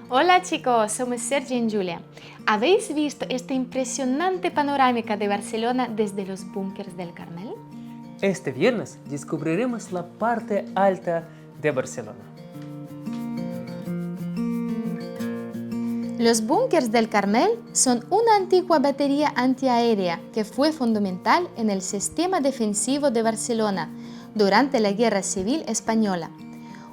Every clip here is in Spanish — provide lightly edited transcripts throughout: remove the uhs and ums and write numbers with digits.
Hola chicos, somos Sergio y Julia. ¿Habéis visto esta impresionante panorámica de Barcelona desde los búnkers del Carmel? Este viernes descubriremos la parte alta de Barcelona. Los búnkers del Carmel son una antigua batería antiaérea que fue fundamental en el sistema defensivo de Barcelona durante la Guerra Civil Española.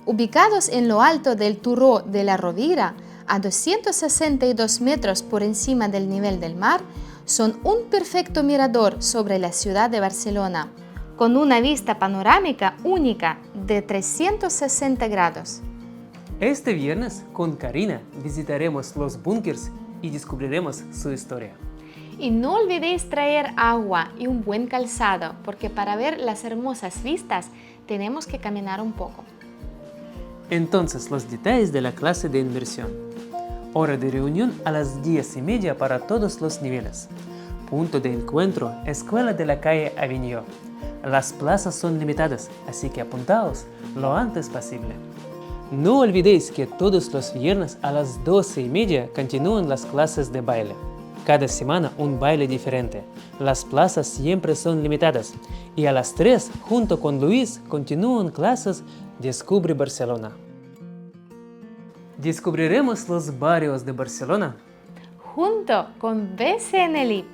Ubicados en lo alto del Turó de la Rovira, a 262 metros por encima del nivel del mar, son un perfecto mirador sobre la ciudad de Barcelona, con una vista panorámica única de 360 grados. Este viernes con Karina visitaremos los búnkers y descubriremos su historia. Y no olvidéis traer agua y un buen calzado, porque para ver las hermosas vistas tenemos que caminar un poco. Entonces, los detalles de la clase de inmersión. Hora de reunión a las 10:30 para todos los niveles. Punto de encuentro, Escuela de la calle Aviñó. Las plazas son limitadas, así que apuntaos lo antes posible. No olvidéis que todos los viernes a las 12:30 continúan las clases de baile. Cada semana un baile diferente. Las plazas siempre son limitadas. Y a las 3, junto con Luis, continúan clases Descubre Barcelona. Descubriremos los barrios de Barcelona Junto con BCN LIP.